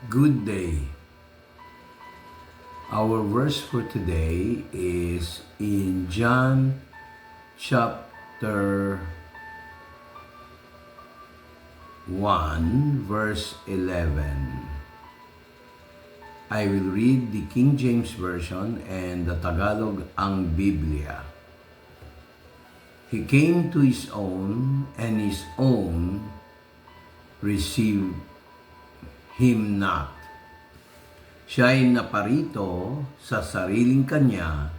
Good day. Our verse for today is in John chapter 1 verse 11. I will read the King James Version and the Tagalog ang Biblia. He came to his own and his own received him not. Siya'y naparito sa sariling kanya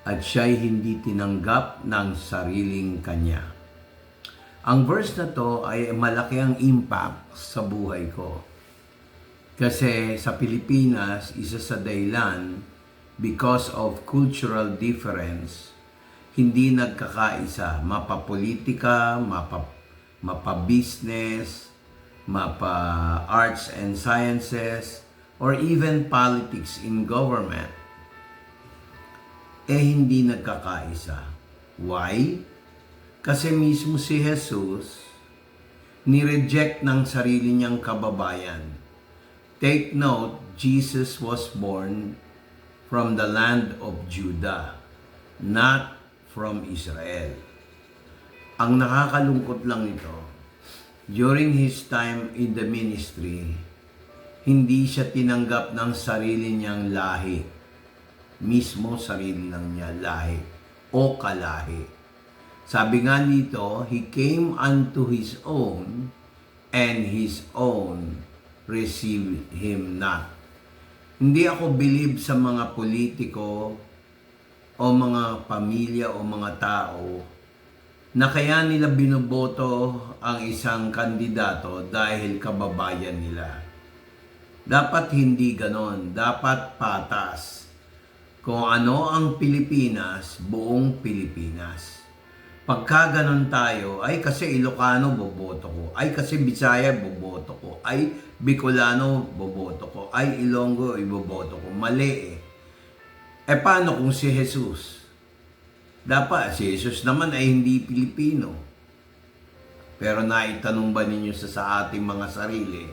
at siya'y hindi tinanggap ng sariling kanya. Ang verse na to ay malaki ang impact sa buhay ko. Kasi sa Pilipinas, isa sa dahilan because of cultural difference, hindi nagkakaisa. Mapa-politika, mapa-business, mapa-arts and sciences, or even politics in government, hindi nagkakaisa. Why? Kasi mismo si Jesus, ni-reject ng sarili niyang kababayan. Take note, Jesus was born from the land of Judah, not from Israel. Ang nakakalungkot lang nito, during his time in the ministry, hindi siya tinanggap ng sarili niyang lahi. Mismo sarili lang niya lahi o kalahi. Sabi nga dito, He came unto His own and His own received Him not. Hindi ako believe sa mga politiko o mga pamilya o mga tao na kaya nila binoboto ang isang kandidato dahil kababayan nila. Dapat hindi ganon. Dapat patas. Kung ano ang Pilipinas, buong Pilipinas. Pagka ganon tayo, ay kasi Ilocano, boboto ko. Ay kasi Bisaya, boboto ko. Ay Bicolano, boboto ko. Ay Ilonggo, iboboto ko. Mali eh. Paano kung si Jesus? Dapat si Jesus naman ay hindi Pilipino. Pero naitanong ba ninyo sa ating mga sarili,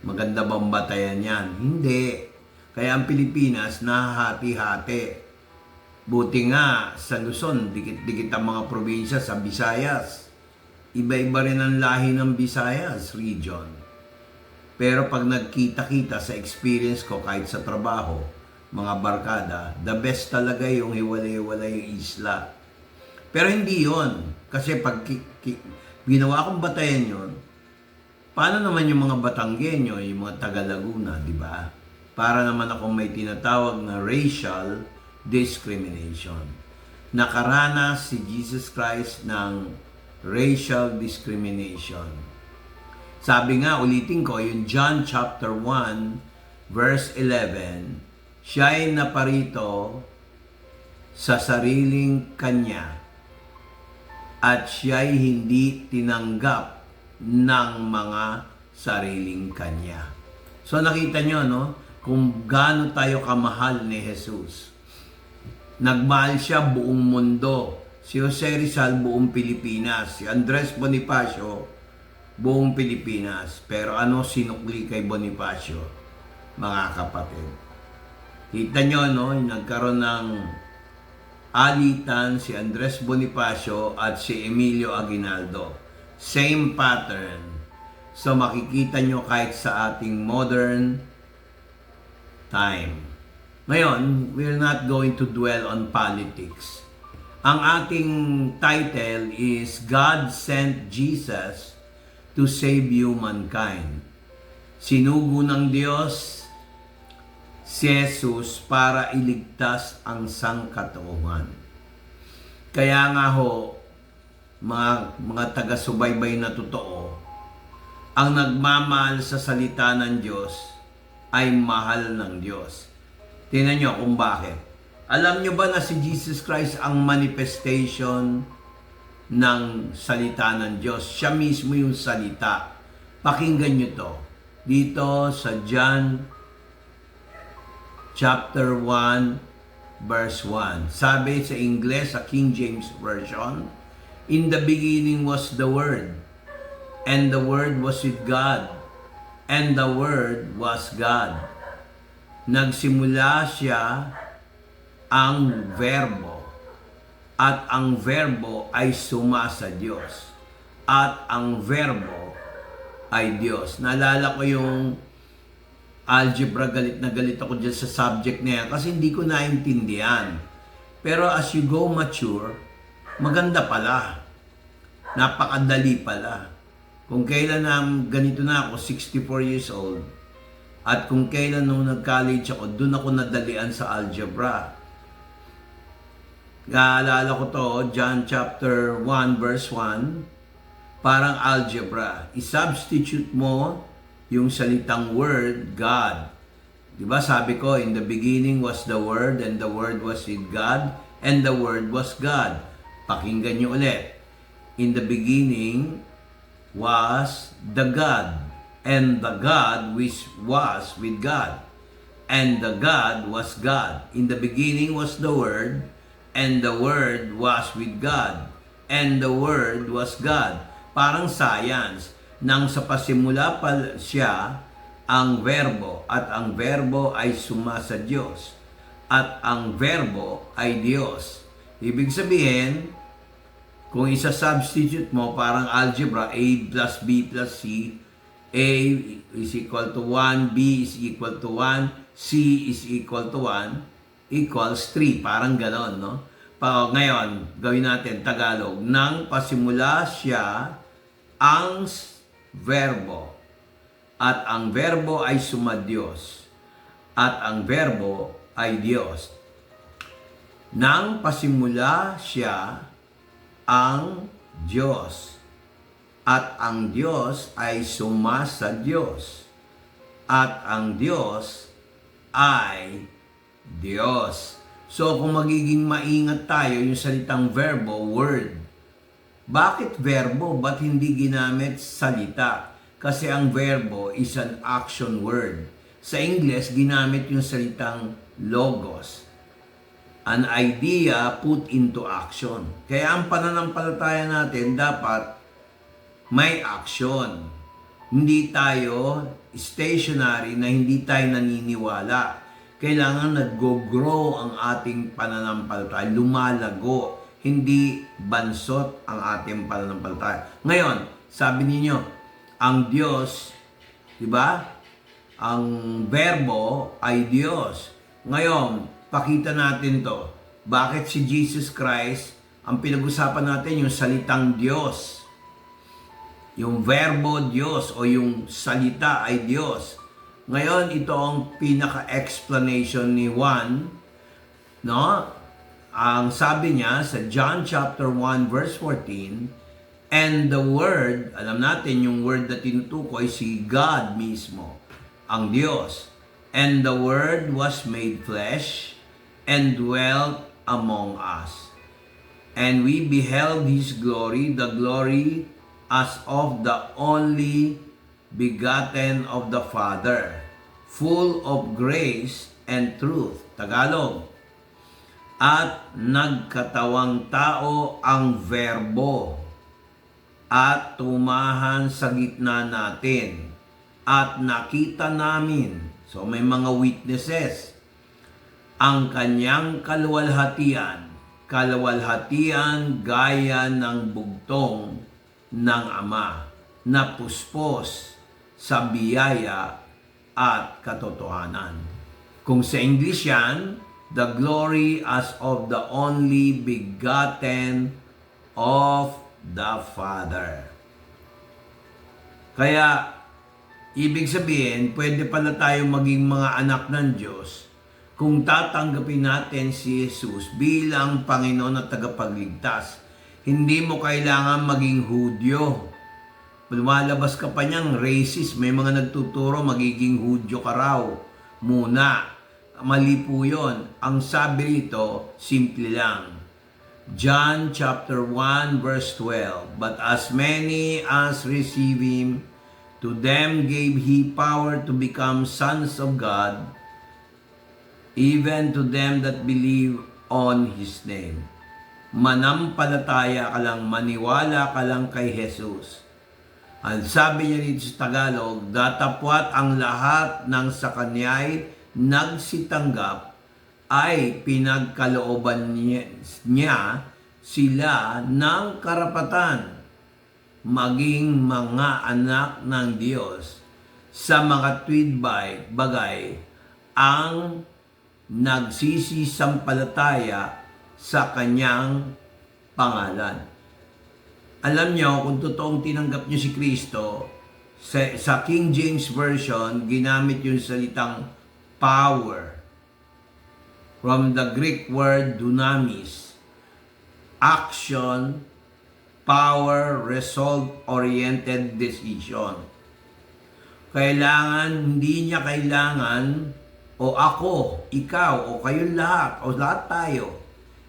maganda bang batayan yan? Hindi. Kaya ang Pilipinas, nahati-hati. Buti nga, sa Luzon, dikit-dikit ang mga probinsya sa Visayas. Iba-iba rin ang lahi ng Visayas region. Pero pag nagkita-kita sa experience ko kahit sa trabaho, mga barkada, the best talaga yung hiwalay-hiwalay yung isla. Pero hindi yon. Kasi pag ginawa kong batayan yon, paano naman yung mga Batanggenyo, yung mga taga-Laguna, di ba? Para naman ako may tinatawag na racial discrimination. Nakaranas si Jesus Christ ng racial discrimination. Sabi nga, ulitin ko, yung John chapter 1, verse 11, siya'y naparito sa sariling kanya at siya'y hindi tinanggap ng mga sariling kanya. So nakita nyo, no? Kung gaano tayo kamahal ni Jesus. Nagmahal siya buong mundo. Si Jose Rizal, buong Pilipinas. Si Andres Bonifacio, buong Pilipinas. Pero ano sinukli kay Bonifacio? Mga kapatid. Kita nyo, no? Nagkaroon ng alitan si Andres Bonifacio at si Emilio Aguinaldo. Same pattern. So makikita nyo kahit sa ating modern time. Ngayon, we're not going to dwell on politics. Ang ating title is God Sent Jesus to Save Humankind. Sinugo ng Diyos si Jesus para iligtas ang sangkatauhan. Kaya nga ho, mga taga-subaybay na totoo, ang nagmamahal sa salita ng Diyos ay mahal ng Diyos. Tingnan nyo kung bakit. Alam nyo ba na si Jesus Christ ang manifestation ng salita ng Diyos? Siya mismo yung salita. Pakinggan nyo to. Dito sa John chapter 1 verse 1. Sabi sa Ingles, sa King James Version, in the beginning was the Word, and the Word was with God, and the Word was God. Nagsimula siya ang verbo, at ang verbo ay sumasa Diyos, at ang verbo ay Diyos. Naalala ko yung algebra, galit na galit ako dyan sa subject na yan kasi hindi ko naintindihan. Pero as you go mature, maganda pala. Napakadali pala. Kung kailan ganito na ako, 64 years old, at kung kailan nung nag-college ako, doon ako nadalian sa algebra. Naalala ko to, John chapter 1 verse 1, parang algebra. I-substitute mo yung salitang word, God. Diba sabi ko, in the beginning was the Word, and the Word was with God, and the Word was God. Pakinggan nyo ulit. In the beginning was the God, and the God which was with God, and the God was God. In the beginning was the Word, and the Word was with God, and the Word was God. Parang science, nang sa pasimula pa siya ang verbo, at ang verbo ay sumasa Diyos, at ang verbo ay Diyos. Ibig sabihin, kung isa-substitute mo, parang algebra, A plus B plus C, A is equal to 1, B is equal to 1, C is equal to 1, equals 3. Parang ganon, no? Ngayon, gawin natin Tagalog. Nang pasimula siya ang verbo, at ang verbo ay sumadyos, at ang verbo ay Diyos. Nang pasimula siya ang Diyos, at ang Diyos ay sumasa Diyos, at ang Diyos ay Diyos. So kung magiging maingat tayo, yung salitang verbo, word. Bakit verbo? Ba't hindi ginamit salita? Kasi ang verbo is an action word. Sa English, ginamit yung salitang logos. An idea put into action. Kaya ang pananampalataya natin dapat may action. Hindi tayo stationary na hindi tayo naniniwala. Kailangan nag-grow ang ating pananampalataya, lumalago, hindi bansot ang ating pananampalataya. Ngayon, sabi ninyo, ang Diyos, di ba? Ang verbo ay Diyos. Ngayon, pakita natin to. Bakit si Jesus Christ, ang pinag-usapan natin yung salitang Diyos. Yung verbo Diyos o yung salita ay Diyos. Ngayon, ito ang pinaka-explanation ni Juan, no? Ang sabi niya sa John chapter 1 verse 14, and the Word, alam natin yung word na tinutukoy si God mismo, ang Diyos. And the Word was made flesh and dwelt among us. And we beheld His glory, the glory as of the only begotten of the Father, full of grace and truth. Tagalog. At nagkatawang tao ang verbo at tumahan sa gitna natin at nakita namin, so may mga witnesses, ang kanyang kaluwalhatian gaya ng bugtong ng Ama na puspos sa biyaya at katotohanan. Kung sa English yan, the glory as of the only begotten of the Father. Kaya, ibig sabihin, pwede pala tayong maging mga anak ng Diyos kung tatanggapin natin si Jesus bilang Panginoon at tagapagligtas. Hindi mo kailangan maging Hudyo. Lumalabas ka pa niyang racist. May mga nagtuturo magiging Hudyo ka raw muna. Mali po yun. Ang sabi rito, simple lang. John chapter 1 verse 12, but as many as receive Him, to them gave He power to become sons of God, even to them that believe on His name. Manampalataya ka lang, maniwala ka lang kay Jesus. Ang sabi niya dito sa Tagalog, datapwat ang lahat ng sa kanya'y nagsitanggap ay pinagkalooban niya sila ng karapatan maging mga anak ng Diyos sa mga bagay ang nagsisisampalataya sa kanyang pangalan. Alam nyo, kung totoong tinanggap nyo si Kristo, sa King James Version, ginamit yung salitang power. From the Greek word dunamis, action, power, result-oriented decision. Hindi niya kailangan, o ako, ikaw, o kayong lahat, o lahat tayo,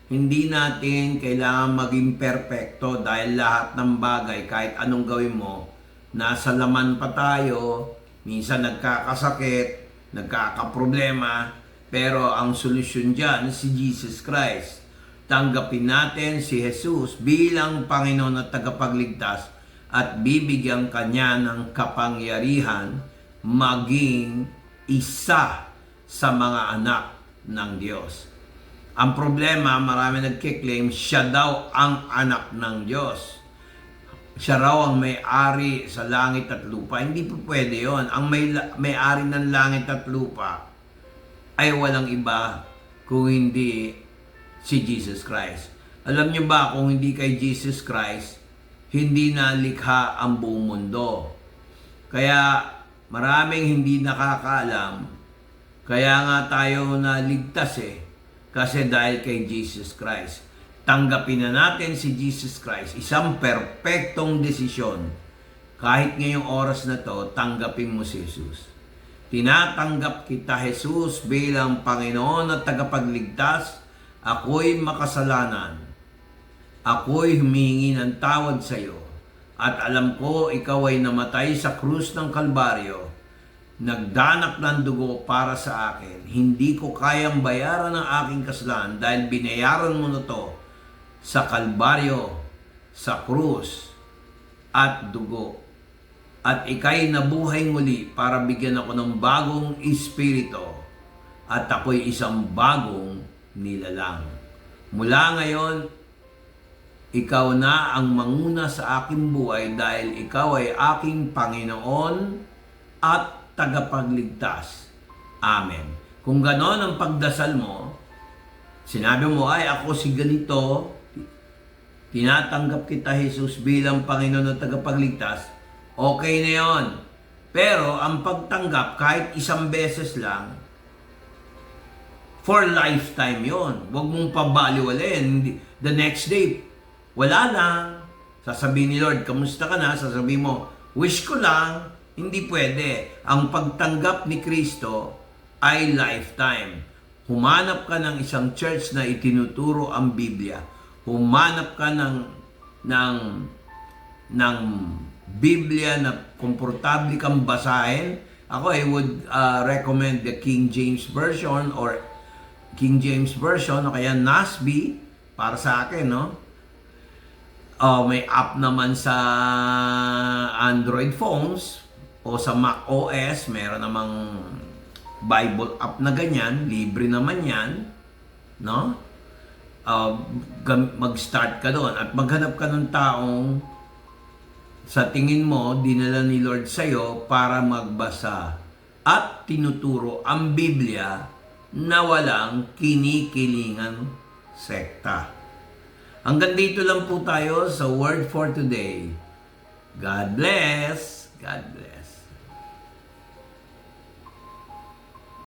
hindi natin kailangan maging perpekto dahil lahat ng bagay, kahit anong gawin mo, nasa laman pa tayo, minsan nagkakasakit, nagkakaproblema, pero ang solusyon dyan si Jesus Christ. Tanggapin natin si Jesus bilang Panginoon at tagapagligtas at bibigyan kanya ng kapangyarihan maging isa sa mga anak ng Diyos. Ang problema, marami nagkiklaim, siya daw ang anak ng Diyos. Siya raw ang may-ari sa langit at lupa. Hindi po pwede yon. Ang may-ari ng langit at lupa ay walang iba kung hindi si Jesus Christ. Alam niyo ba kung hindi kay Jesus Christ, hindi nalikha ang buong mundo. Kaya maraming hindi nakakaalam, kaya nga tayo naligtas kasi dahil kay Jesus Christ. Tanggapin na natin si Jesus Christ, isang perpektong desisyon. Kahit ngayong oras na to, tanggapin mo si Jesus. Tinatanggap kita, Jesus, bilang Panginoon at tagapagligtas. Ako'y makasalanan. Ako'y humingi ng tawad sa iyo. At alam ko, ikaw ay namatay sa krus ng Kalbaryo. Nagdanak ng dugo para sa akin. Hindi ko kayang bayaran ang aking kasalanan dahil binayaran mo na to sa Kalbaryo, sa krus, at dugo. At ika'y nabuhay muli para bigyan ako ng bagong espiritu at ako'y isang bagong nilalang. Mula ngayon, ikaw na ang manguna sa aking buhay dahil ikaw ay aking Panginoon at tagapagligtas. Amen. Kung ganon ang pagdasal mo, sinabi mo, ay ako si ganito, tinatanggap kita, Jesus, bilang Panginoon at tagapagligtas, okay na yon. Pero ang pagtanggap, kahit isang beses lang, for lifetime yon. Huwag mong pabaliwalin. The next day, wala lang. Sasabihin ni Lord, kamusta ka na? Sasabihin mo, wish ko lang. Hindi pwede. Ang pagtanggap ni Kristo ay lifetime. Humanap ka ng isang church na itinuturo ang Biblia. Humanap ka ng Biblia na komportable kang basahin. Ako, I would recommend the King James Version o kaya NASB para sa akin, no? May app naman sa Android phones o sa Mac OS, meron namang Bible app na ganyan, libre naman yan, no? Mag-start ka doon at maghanap ka ng taong sa tingin mo, dinala ni Lord sa'yo para magbasa at tinuturo ang Biblia na walang kinikilingang sekta. Hanggang dito lang po tayo sa Word for Today. God bless. God bless.